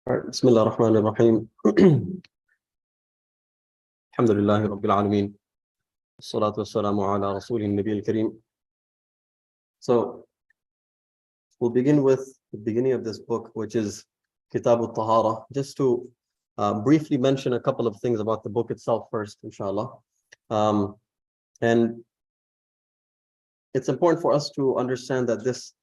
بسم الله الرحمن الرحيم. الحمد لله رب العالمين. الصلاة والسلام على رسوله النبي الكريم. So we'll begin with the beginning of this book, which is Kitab of Taharah, just to briefly mention a couple of things about the book itself first, inshallah. And it's important for us to understand that this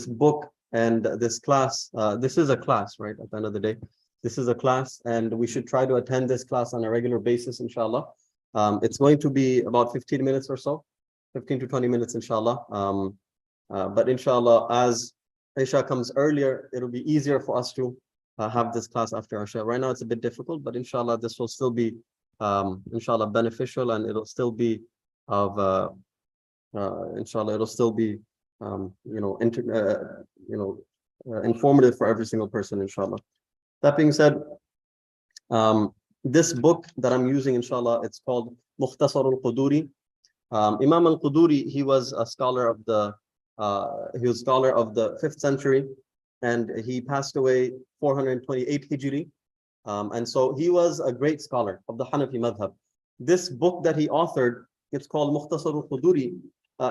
book and this class, this is a class, right? At the end of the day, this is a class, and we should try to attend this class on a regular basis, inshallah. It's going to be about 15 minutes or so, 15 to 20 minutes, inshallah. But inshallah, as Isha comes earlier, it'll be easier for us to have this class after Isha. Right now, it's a bit difficult, but inshallah, this will still be, inshallah, beneficial, and it'll still be of, inshallah, it'll still be, informative for every single person, inshallah. That being said, this book that I'm using, inshallah, it's called Mukhtasar al-Quduri. Imam al-Quduri, he was a scholar of the 5th century, and he passed away 428 Hijri. And so he was a great scholar of the Hanafi madhab. This book that he authored, it's called Mukhtasar al-Quduri.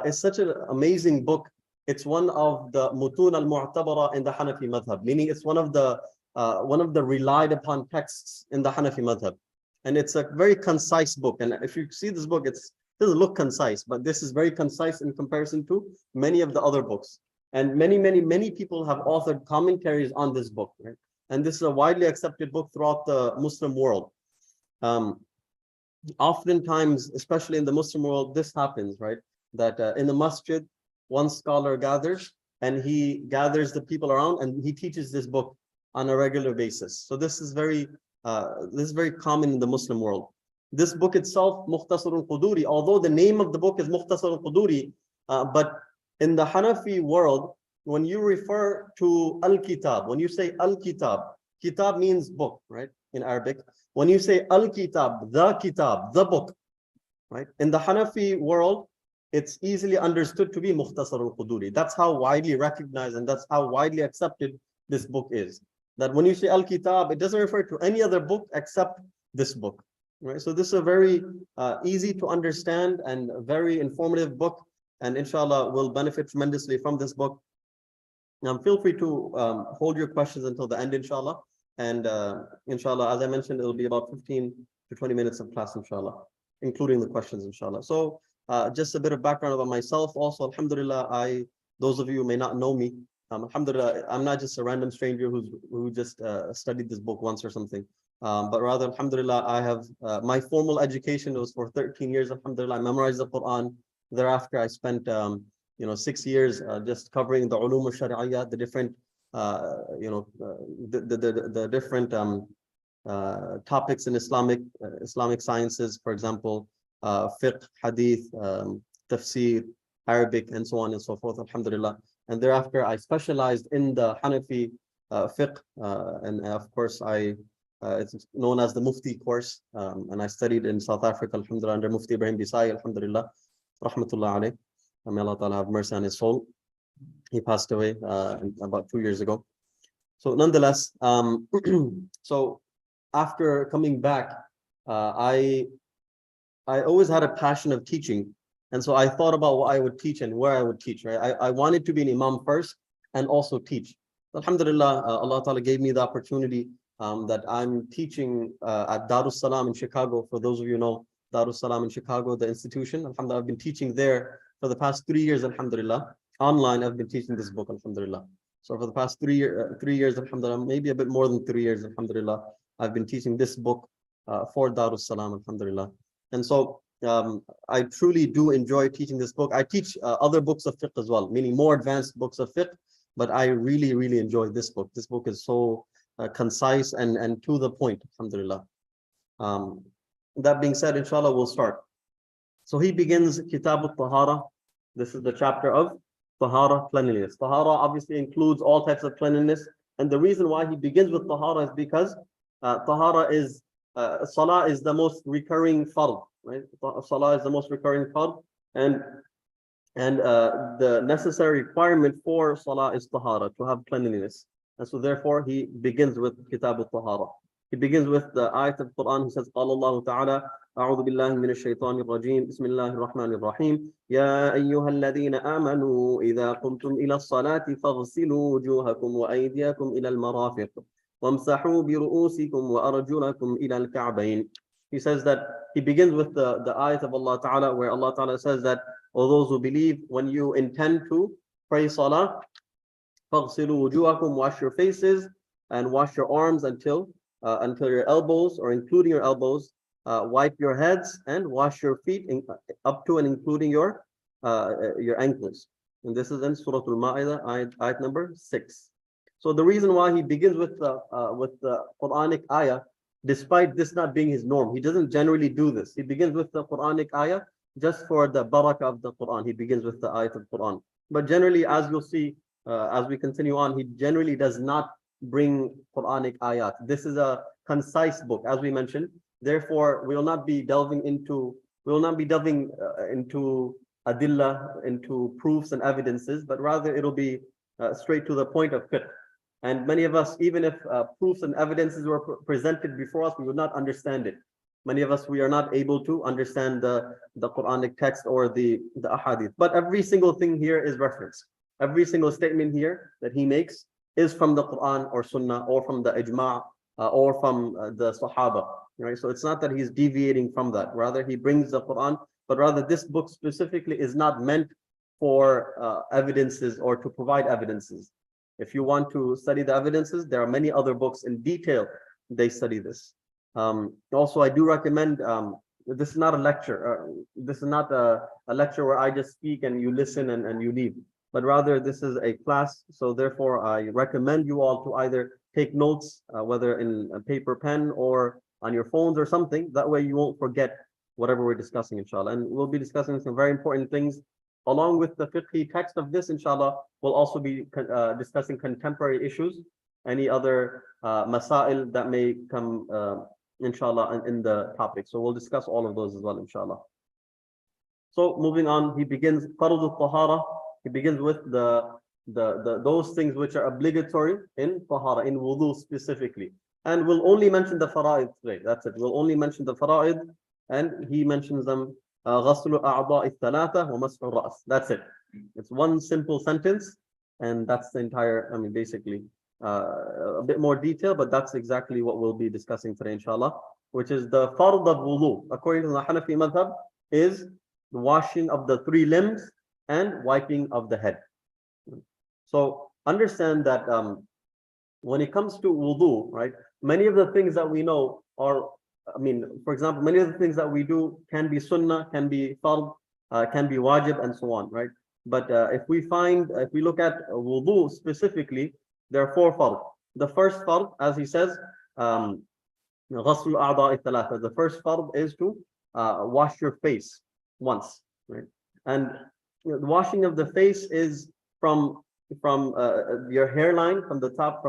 It's such an amazing book. It's one of the mutun al-mu'tabara in the Hanafi madhab, meaning it's one of the relied upon texts in the Hanafi madhab. And it's a very concise book. And if you see this book, it doesn't look concise, but this is very concise in comparison to many of the other books. And many people have authored commentaries on this book, right? And this is a widely accepted book throughout the Muslim world. Oftentimes, especially in the Muslim world, this happens, right? That in the masjid, one scholar gathers, and he gathers the people around, and he teaches this book on a regular basis. So this is very common in the Muslim world. This book itself, Mukhtasar al-Quduri, although the name of the book is Mukhtasar al-Quduri, but in the Hanafi world, when you refer to al-Kitab, when you say al-Kitab, Kitab means book, right, in Arabic. When you say al-Kitab, the book, right? In the Hanafi world, it's easily understood to be Mukhtasar al-Quduri. That's how widely recognized and that's how widely accepted this book is. That when you say al-Kitab, it doesn't refer to any other book except this book, right? So this is a very easy to understand and a very informative book, and inshallah will benefit tremendously from this book. Feel free to hold your questions until the end, inshallah. And inshallah, as I mentioned, it'll be about 15 to 20 minutes of class, inshallah, including the questions, inshallah. So just a bit of background about myself. Also, alhamdulillah, those of you who may not know me, alhamdulillah, I'm not just a random stranger who just studied this book once or something. But rather, alhamdulillah, I have my formal education was for 13 years. Alhamdulillah, I memorized the Quran. Thereafter, I spent 6 years just covering the ulum al-shari'iyya, the different the different topics in Islamic sciences, for example, fiqh, hadith, tafsir, Arabic, and so on and so forth, alhamdulillah. And thereafter, I specialized in the Hanafi fiqh, and of course, it's known as the Mufti course, and I studied in South Africa, alhamdulillah, under Mufti Ibrahim Bisai, alhamdulillah, rahmatullah alayh. May Allah Ta'ala have mercy on his soul. He passed away about 2 years ago. So nonetheless, so after coming back, I always had a passion of teaching. And so I thought about what I would teach and where I would teach, right? I wanted to be an imam first and also teach. Alhamdulillah, Allah Ta'ala gave me the opportunity that I'm teaching at Darus Salam in Chicago. For those of you who know Darus Salam in Chicago, the institution, alhamdulillah, I've been teaching there for the past 3 years, alhamdulillah. Online, I've been teaching this book, alhamdulillah. So for the past 3 years, alhamdulillah, maybe a bit more than 3 years, alhamdulillah, I've been teaching this book for Darus Salam, alhamdulillah. And so I truly do enjoy teaching this book. I teach other books of fiqh as well, meaning more advanced books of fiqh, but I really enjoy this book. This book is so concise and to the point, alhamdulillah. That being said, inshallah, we'll start. So he begins Kitab of Taharah. This is the chapter of Tahara, cleanliness. Tahara obviously includes all types of cleanliness. And the reason why he begins with Tahara is because Tahara is, Salah is the most recurring fard, right? Salah is the most recurring fard. And the necessary requirement for Salah is Tahara, to have cleanliness. And so therefore he begins with Kitab al-Tahara. He begins with the ayat of Quran. He says, قال الله تعالى أعوذ بالله من الشيطان الرجيم بسم الله الرحمن الرحيم يا أيها الذين آمنوا إذا قمتم إلى الصلاة فاغسلوا وجوهكم وأيديكم إلى المرافق وامسحوا برؤوسكم وأرجلكم إلى الكعبين. He says that he begins with the ayat of Allah Ta'ala, where Allah Ta'ala says that, O those who believe, when you intend to pray salah, فاغسلوا وجوهكم, wash your faces and wash your arms until your elbows, or including your elbows, wipe your heads and wash your feet up to and including your ankles. And this is in Surah Al-Ma'idah, ayat number 6. So the reason why he begins with the Quranic ayah, despite this not being his norm, he doesn't generally do this. He begins with the Quranic ayah just for the barakah of the Quran. He begins with the ayat of Quran. But generally, as you'll see, as we continue on, he generally does not bring Quranic ayat. This is a concise book, as we mentioned. Therefore, we will not be delving into adillah, into proofs and evidences, but rather it'll be straight to the point of fiqh. And many of us, even if proofs and evidences were presented before us, we would not understand it. Many of us, we are not able to understand the Quranic text or the ahadith. But every single thing here is reference. Every single statement here that he makes is from the Quran or Sunnah or from the ijma' or from the Sahaba. Right? So it's not that he's deviating from that. Rather, he brings the Quran, but rather this book specifically is not meant for evidences or to provide evidences. If you want to study the evidences, there are many other books in detail. They study this. Also, I do recommend, this is not a lecture. This is not a lecture where I just speak and you listen and you leave. But rather, this is a class. So therefore, I recommend you all to either take notes, whether in a paper pen or on your phones or something. That way you won't forget whatever we're discussing, inshallah. And we'll be discussing some very important things. Along with the fiqhi text of this, inshallah, we'll also be discussing contemporary issues, any other masail that may come, inshallah, in the topic. So we'll discuss all of those as well, inshallah. So moving on, he begins Fard al-Tahara. He begins with those things which are obligatory in Tahara, in wudu specifically. And we'll only mention the fara'id today. That's it. We'll only mention the fara'id, and he mentions them. غسل الأعضاء الثلاثة ومسح الرأس. That's it. It's one simple sentence, and that's the entire, I mean, basically, a bit more detail, but that's exactly what we'll be discussing today, inshallah, which is the fard of wudu, according to the Hanafi madhab, is the washing of the 3 limbs and wiping of the head. So understand that when it comes to wudu, right, many of the things that we know are, I mean, for example, many of the things that we do can be sunnah, can be fard, can be wajib, and so on, right? But if we look at wudu specifically, there are 4 fard. The first fard, as he says, غسل الأعضاء الثلاثة. The first fard is to wash your face once, right? And the washing of the face is from your hairline, from the top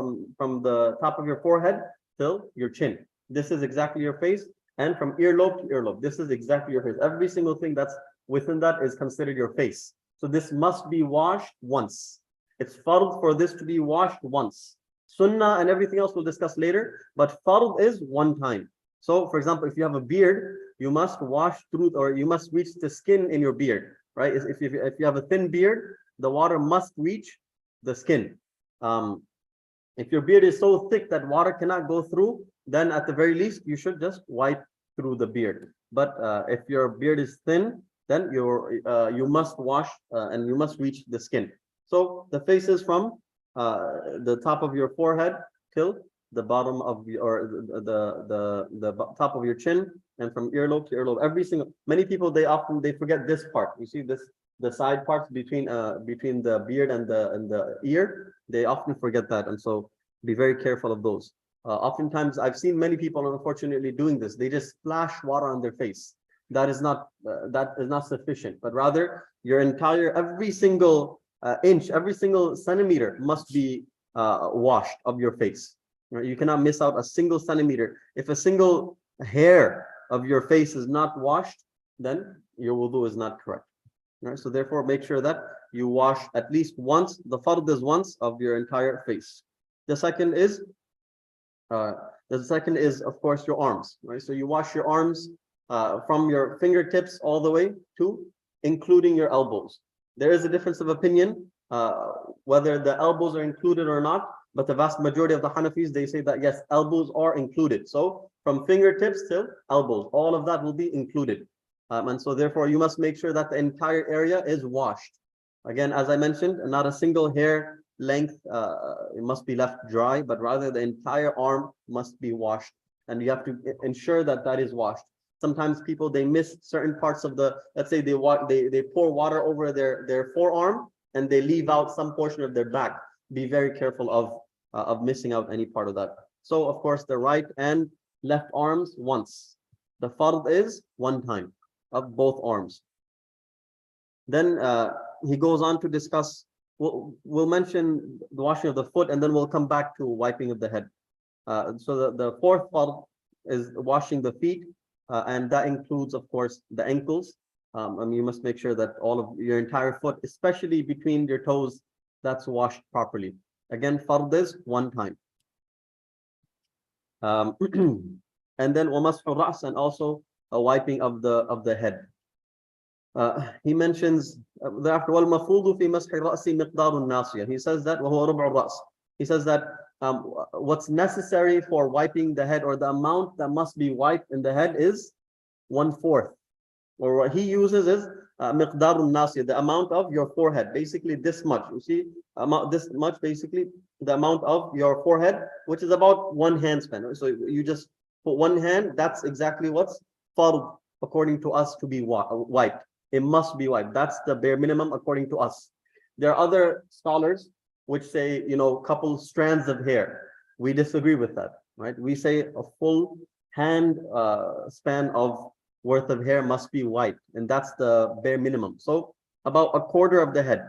of your forehead till your chin. This is exactly your face, and from earlobe to earlobe, this is exactly your face. Every single thing that's within that is considered your face. So this must be washed once. It's fard for this to be washed once. Sunnah and everything else we'll discuss later, but fard is one time. So for example, if you have a beard, you must wash through, or you must reach the skin in your beard, right? If you have a thin beard, the water must reach the skin. If your beard is so thick that water cannot go through, then at the very least, you should just wipe through the beard. But if your beard is thin, then you must wash and you must reach the skin. So the face is from the top of your forehead till the bottom of your, the top of your chin, and from earlobe to earlobe. Many people, they forget this part. You see this, the side parts between the beard and the ear. They often forget that, and so be very careful of those. Oftentimes, I've seen many people, unfortunately, doing this. They just splash water on their face. That is not sufficient. But rather, your entire, every single inch, every single centimeter must be washed of your face. You cannot miss out a single centimeter. If a single hair of your face is not washed, then your wudu is not correct. Right? So therefore, make sure that you wash at least once. The fard is once of your entire face. The second is, of course, your arms, right? So you wash your arms from your fingertips all the way to including your elbows. There is a difference of opinion whether the elbows are included or not, but the vast majority of the Hanafis, they say that yes, elbows are included. So from fingertips till elbows, all of that will be included. And so therefore you must make sure that the entire area is washed. Again, as I mentioned, not a single hair length it must be left dry, but rather the entire arm must be washed, and you have to ensure that that is washed. Sometimes people, they miss certain parts of the, let's say they pour water over their forearm and they leave out some portion of their back. Be very careful of missing out any part of that. So of course the right and left arms once. The fard is one time of both arms. Then he goes on to discuss, we'll mention the washing of the foot, and then we'll come back to wiping of the head. So the fourth fard is washing the feet, and that includes, of course, the ankles. You must make sure that all of your entire foot, especially between your toes, that's washed properly. Again, fard is one time. And then wamashu ras, and also a wiping of the head. He mentions thereafter والمفروض في مسح الرأس مقدار الناصية. He says that وهو ربع الرأس. He says that what's necessary for wiping the head, or the amount that must be wiped in the head, is 1/4. Or what he uses is مقدار الناصية, the amount of your forehead, basically this much. You see, this much, basically the amount of your forehead, which is about one handspan. So you just put one hand, that's exactly what's fard according to us to be wiped. It must be wiped. That's the bare minimum according to us. There are other scholars which say, couple strands of hair. We disagree with that, right? We say a full hand span of worth of hair must be wiped, and that's the bare minimum. So about a quarter of the head,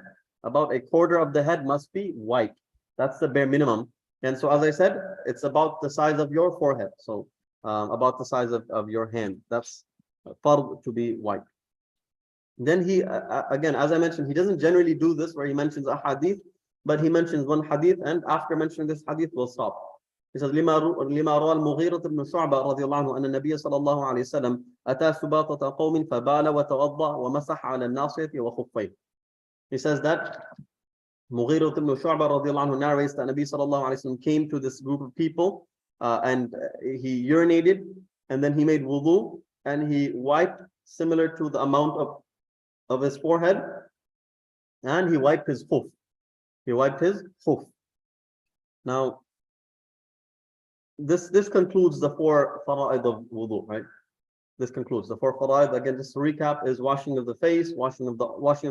must be wiped. That's the bare minimum. And so, as I said, it's about the size of your forehead. So about the size of your hand. That's fard to be wiped. Then he, again, as I mentioned, he doesn't generally do this where he mentions a hadith, but he mentions one hadith, and after mentioning this hadith, we'll stop. He says, لما روى المغيرة بن شعبة رضي الله عنه أن النبي صلى الله عليه وسلم أتى سباطة قوم فبال وتوضأ ومسح على الناصية وخفيه. He says that Mughirah ibn Shu'bah رضي الله عنه narrates that Nabi sallallahu alayhi wa sallam came to this group of people and he urinated, and then he made wudu, and he wiped similar to the amount of his forehead, and he wiped his khuf. Now, this concludes the 4 fara'id of wudu, right? This concludes the 4 fara'id. Again, just to recap, is washing of the face, washing of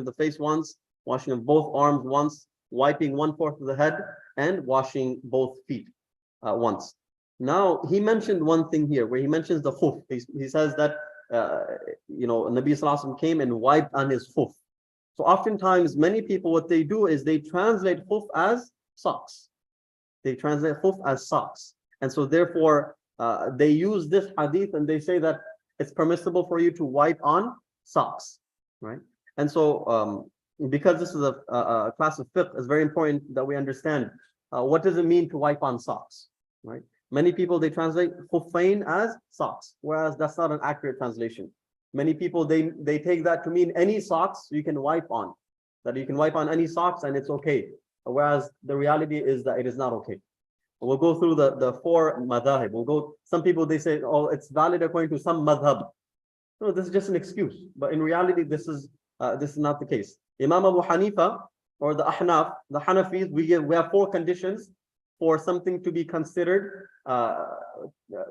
the face once, washing of both arms once, wiping 1/4 of the head, and washing both feet once. Now, he mentioned one thing here where he mentions the khuf. He says that Nabi Sallallahu Alaihi Wasallam came and wiped on his khuf. So oftentimes, many people, what they do is they translate khuf as socks. And so therefore, they use this hadith and they say that it's permissible for you to wipe on socks, right? And so because this is a class of fiqh, it's very important that we understand what does it mean to wipe on socks, right? Many people, they translate khuffain as socks, whereas that's not an accurate translation. Many people, they take that to mean any socks you can wipe on, that you can wipe on any socks and it's okay. Whereas the reality is that it is not okay. We'll go through the 4 madhahib. Some people, they say, oh, it's valid according to some madhab. No, this is just an excuse. But in reality, this is not the case. Imam Abu Hanifa, or the Ahnaf, the Hanafis, we have 4 conditions for something to be considered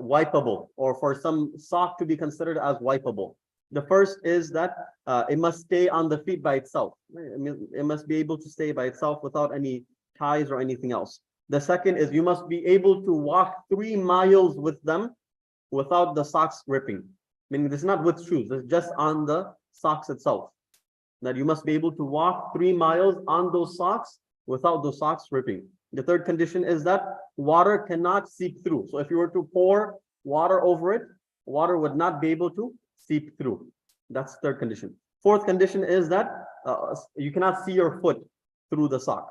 wipeable, or for some sock to be considered as wipeable. The first is that it must stay on the feet by itself. It must be able to stay by itself without any ties or anything else. The second is you must be able to walk 3 miles with them without the socks ripping. Meaning this is not with shoes, it's just on the socks itself. That you must be able to walk 3 miles on those socks without those socks ripping. The third condition is that water cannot seep through. So if you were to pour water over it, water would not be able to seep through. That's the third condition. Fourth condition is that you cannot see your foot through the sock.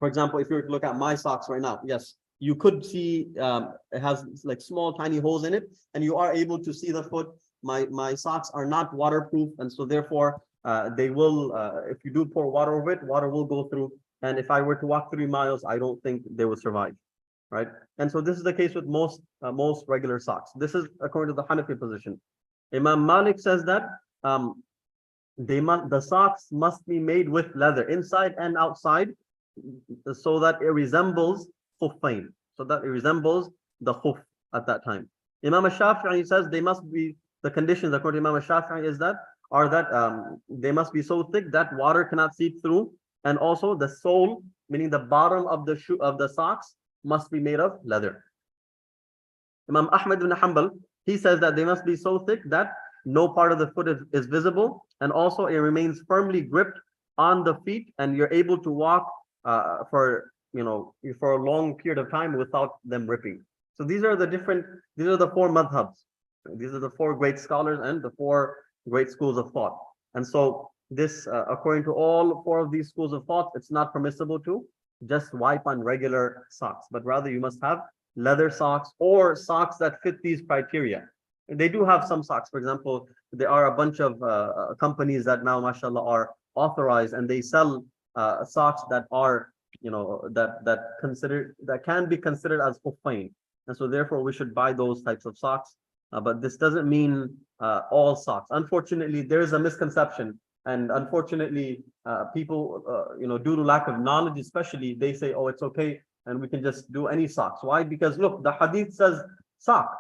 For example, if you were to look at my socks right now, yes, you could see it has like small tiny holes in it, and you are able to see the foot. My socks are not waterproof, and so therefore they will, if you do pour water over it, water will go through. And if I were to walk 3 miles, I don't think they would survive, right? And so this is the case with most regular socks. This is according to the Hanafi position. Imam Malik says that the socks must be made with leather inside and outside, so that it resembles khuffain, so that it resembles the khuf at that time. Imam Shafi'i says they must be, the conditions according to Imam Shafi'i is that they must be so thick that water cannot seep through, and also the sole, meaning the bottom of the shoe of the socks, must be made of leather. Imam Ahmad ibn Hanbal, he says that they must be so thick that no part of the foot is visible, and also it remains firmly gripped on the feet, and you're able to walk for a long period of time without them ripping. So these are the four madhabs. These are the four great scholars and the four great schools of thought. And so this, according to all four of these schools of thought, it's not permissible to just wipe on regular socks, but rather you must have leather socks or socks that fit these criteria. They do have some socks. For example, there are a bunch of companies that now, mashallah, are authorized, and they sell socks that are, that can be considered as khuffain. And so therefore we should buy those types of socks. But this doesn't mean all socks. Unfortunately, there is a misconception, and unfortunately, people, due to lack of knowledge, especially, they say, oh, it's okay, and we can just do any socks. Why? Because look, the hadith says sock,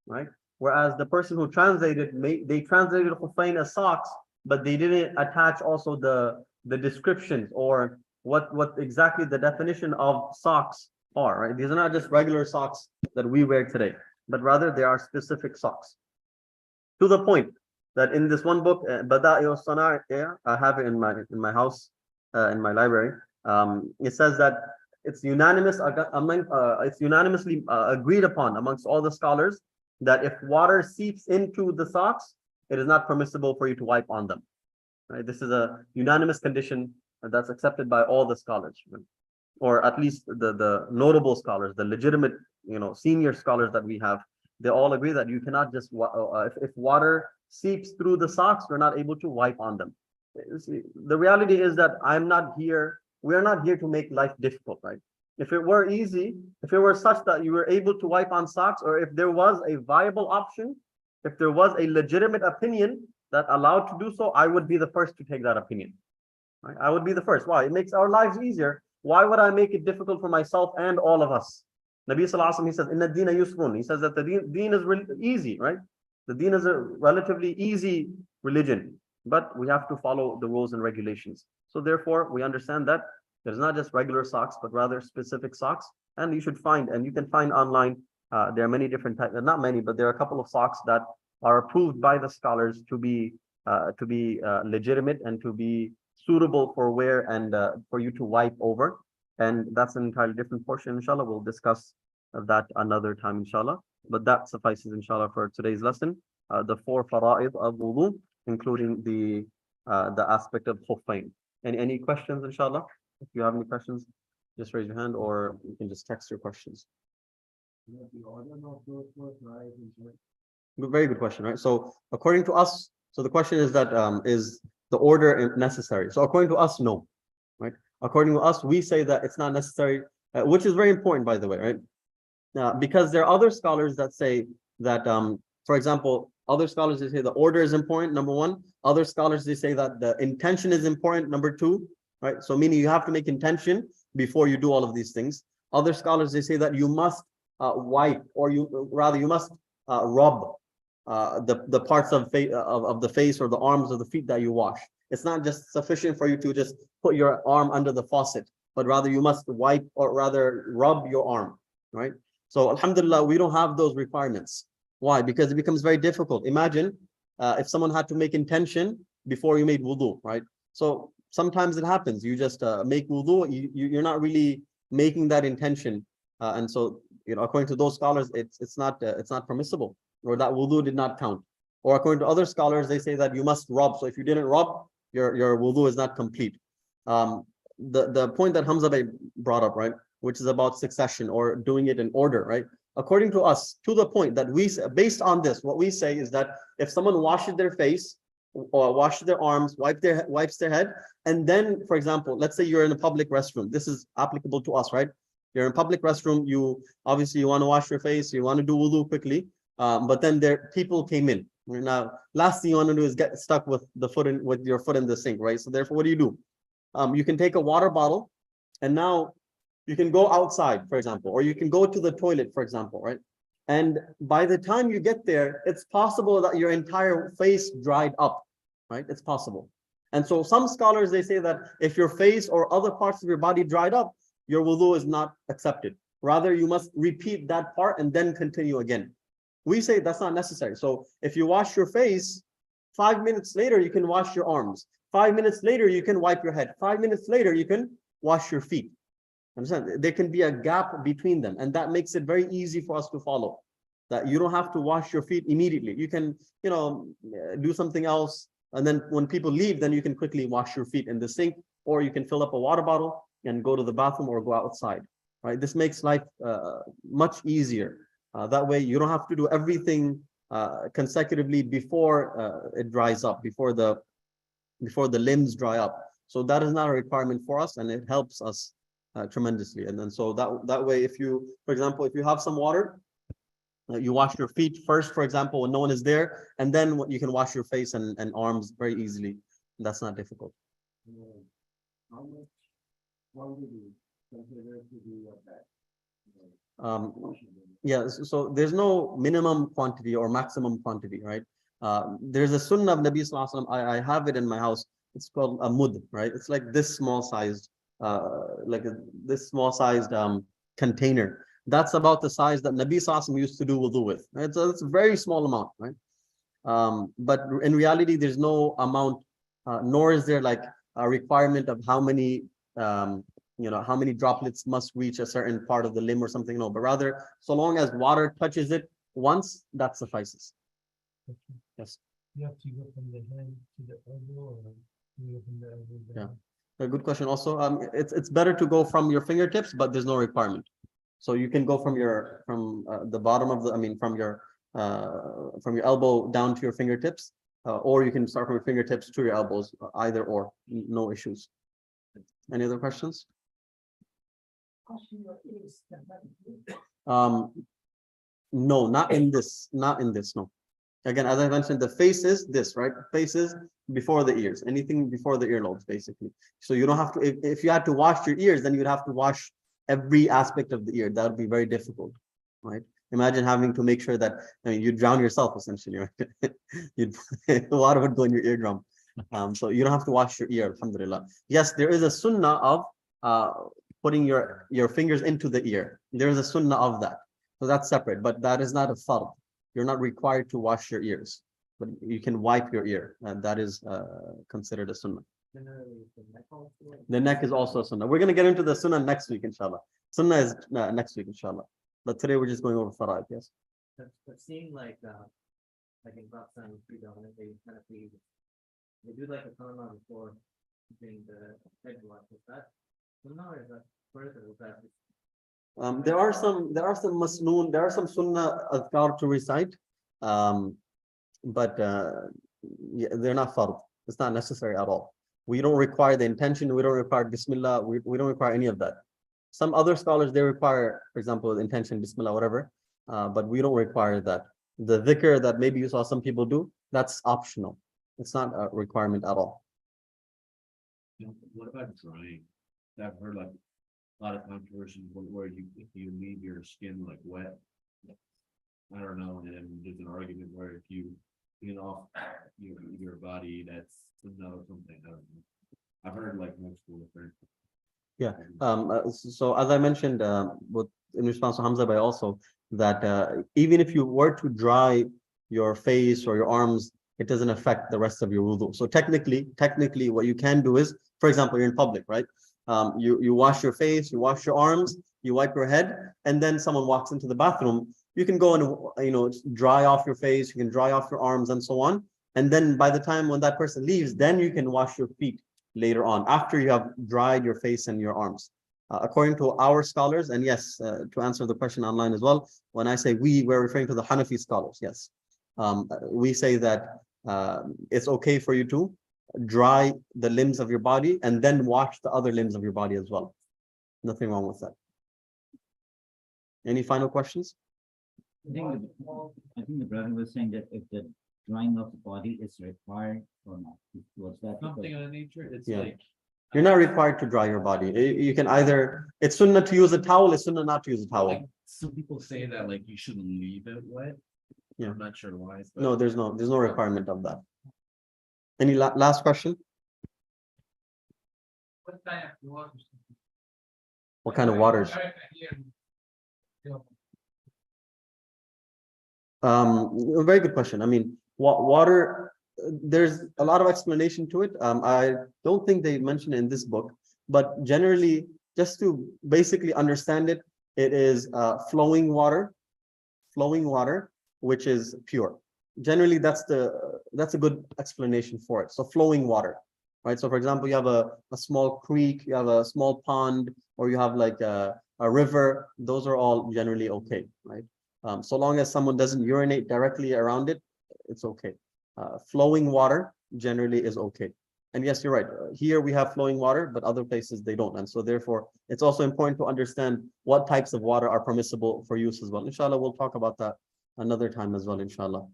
right? Whereas the person who translated, they translated khuffain as socks, but they didn't attach also the descriptions or what exactly the definition of socks are, right? These are not just regular socks that we wear today, but rather they are specific socks. To the point that in this one book, Bada'i al-Sana'i', I have it in my house, in my library. It says that it's unanimously agreed upon amongst all the scholars that if water seeps into the socks, it is not permissible for you to wipe on them. Right? This is a unanimous condition that's accepted by all the scholars, right? Or at least the notable scholars, the legitimate, senior scholars that we have. They all agree that you cannot just, if water seeps through the socks, we're not able to wipe on them. See, the reality is that we're not here to make life difficult, right? If it were easy, if it were such that you were able to wipe on socks, or if there was a viable option, if there was a legitimate opinion that allowed to do so, I would be the first to take that opinion. Right? I would be the first. Why? It makes our lives easier. Why would I make it difficult for myself and all of us? Nabi Sallallahu Alaihi Wasallam, he says, Inna Deena Yusrun. He says that the deen is really easy, right? The deen is a relatively easy religion, but we have to follow the rules and regulations. So therefore, we understand that there's not just regular socks, but rather specific socks. And you can find online, there are many different types, not many, but there are a couple of socks that are approved by the scholars to be legitimate and to be suitable for wear and for you to wipe over. And that's an entirely different portion, inshallah. We'll discuss that another time, inshallah. But that suffices, inshallah, for today's lesson. The four fara'id of wudu, including the aspect of khuffain. Any questions, inshallah? If you have any questions, just raise your hand, or you can just text your questions. Very good question, right? So according to us, so the question is that is the order necessary? So according to us, no, right? According to us, we say that it's not necessary, which is very important, by the way, right? Because there are other scholars that say that, for example, other scholars, they say the order is important, number one. Other scholars, they say that the intention is important, number two, right? So meaning you have to make intention before you do all of these things. Other scholars, they say that you must wipe, or you must rub the parts of the face or the arms or the feet that you wash. It's not just sufficient for you to just put your arm under the faucet, but rather you must wipe, or rather rub your arm, right? So alhamdulillah, we don't have those requirements. Why? Because it becomes very difficult. Imagine if someone had to make intention before you made wudu, right? So sometimes it happens. You just make wudu, you're not really making that intention. And so, according to those scholars, it's not permissible, or that wudu did not count. Or according to other scholars, they say that you must rub. So if you didn't rub, your wudu is not complete. the point that Hamza Bhai brought up, right, which is about succession or doing it in order, right? According to us, to the point that based on this, what we say is that if someone washes their face or washes their arms, wipes their head, and then, for example, let's say you're in a public restroom. This is applicable to us, right? You're in a public restroom. You obviously you want to wash your face. You want to do wudu quickly, but then people came in. Now, last thing you want to do is get stuck with your foot in the sink, right? So therefore, what do? You can take a water bottle, and now you can go outside, for example, or you can go to the toilet, for example, right? And by the time you get there, it's possible that your entire face dried up, right? It's possible. And so some scholars, they say that if your face or other parts of your body dried up, your wudu is not accepted. Rather, you must repeat that part and then continue again. We say that's not necessary. So if you wash your face, 5 minutes later, you can wash your arms. 5 minutes later, you can wipe your head. 5 minutes later, you can wash your feet. Understand? There can be a gap between them, and that makes it very easy for us to follow. That you don't have to wash your feet immediately. You can, do something else, and then when people leave, then you can quickly wash your feet in the sink, or you can fill up a water bottle and go to the bathroom or go outside. Right? This makes life much easier. That way, you don't have to do everything consecutively before it dries up, before the limbs dry up. So that is not a requirement for us, and it helps us tremendously. And then so that way, if you, for example, if you have some water, you wash your feet first, for example, when no one is there, and then you can wash your face and arms very easily. That's not difficult. How much quantity considered to be of that? Yeah, so there's no minimum quantity or maximum quantity, right? There's a sunnah of Nabi Sallallahu Alaihi Wasallam. I have it in my house. It's called a mud, right? It's like this small sized, container. That's about the size that Nabi Sallallahu Alaihi Wasallam used to do wudu with. Right? So it's a very small amount, right? But in reality, there's no amount, nor is there like a requirement of how many how many droplets must reach a certain part of the limb or something. No, but rather, so long as water touches it once, that suffices. Okay. Yes. You have to go from the hand to the elbow, or you go from the elbow down? Yeah, a good question. Also, it's better to go from your fingertips, but there's no requirement. So you can go from the bottom of from your elbow down to your fingertips, or you can start from your fingertips to your elbows, either or, no issues. Any other questions? No, not in this, no. Again, as I mentioned, the face is this, right? Face is before the ears, anything before the earlobes, basically. So you don't have to, if you had to wash your ears, then you'd have to wash every aspect of the ear. That would be very difficult, right? Imagine having to make sure that, you drown yourself, essentially, right? The water would go in your eardrum. So you don't have to wash your ear, alhamdulillah. Yes, there is a sunnah of putting your fingers into the ear. There is a sunnah of that. So that's separate, but that is not a fard. You're not required to wash your ears, but you can wipe your ear, and that is considered a sunnah. The neck is also a sunnah. We're going to get into the sunnah next week, inshallah. Sunnah is next week, inshallah. But today we're just going over fara'id, yes. But seeing like in Pakistan, predominantly kind of they do like a sauna before doing the head wash. Is that sunnah, or is that further? There are some masnoon, there are some sunnah adhkar to recite, but they're not fard. It's not necessary at all. We don't require the intention. We don't require bismillah. We don't require any of that. Some other scholars, they require, for example, the intention, bismillah, whatever, but we don't require that. The dhikr that maybe you saw some people do, that's optional. It's not a requirement at all. What about drying? I've heard like a lot of controversies where if you leave your skin like wet, I don't know, and then there's an argument where if you clean off your body, that's another something. I don't know. I've heard like multiple different. Yeah. So as I mentioned, in response to Hamza Bhai also, that even if you were to dry your face or your arms, it doesn't affect the rest of your wudu. So technically, what you can do is, for example, you're in public, right? You wash your face, you wash your arms, you wipe your head, and then someone walks into the bathroom. You can go and dry off your face, you can dry off your arms, and so on. And then by the time when that person leaves, then you can wash your feet. later on, after you have dried your face and your arms. According to our scholars, and yes, to answer the question online as well, when I say we're referring to the Hanafi scholars, yes. We say that it's okay for you to dry the limbs of your body and then wash the other limbs of your body as well. Nothing wrong with that. Any final questions? I think the brother was saying that if the drying of the body is required or not. Was that Something of that nature, it's Yeah. like, You're not required to dry your body. You can either, it's sunnah to use a towel, it's sunnah not to use a towel. like, some people say that like you shouldn't leave it wet. Yeah. I'm not sure why. but- No, there's no requirement of that. Any last question? What kind of water? What kind of waters? A very good question. I mean, water, there's a lot of explanation to it. I don't think they mention it in this book, but generally, just to basically understand it, it is flowing water, which is pure. Generally, that's a good explanation for it. So flowing water, right? So for example, you have a small creek, you have a small pond, or you have like a river. Those are all generally okay, right? So long as someone doesn't urinate directly around it, it's okay. Flowing water generally is okay. And yes, you're right. Here we have flowing water, but other places they don't. And so therefore, it's also important to understand what types of water are permissible for use as well. Inshallah, we'll talk about that another time as well, inshallah.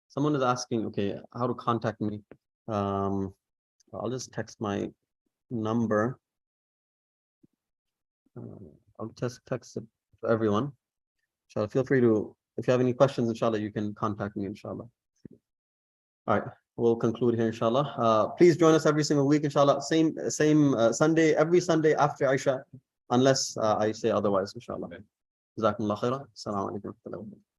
Someone is asking, okay, how to contact me. I'll just text my number. I'll just text it to everyone. Inshallah, feel free to, if you have any questions, inshallah, you can contact me, inshallah. All right, we'll conclude here, inshallah. Please join us every single week, inshallah. Same Sunday, every Sunday after Aisha, unless I say otherwise, inshallah. Jazakumullah khairan. Assalamu alaikum.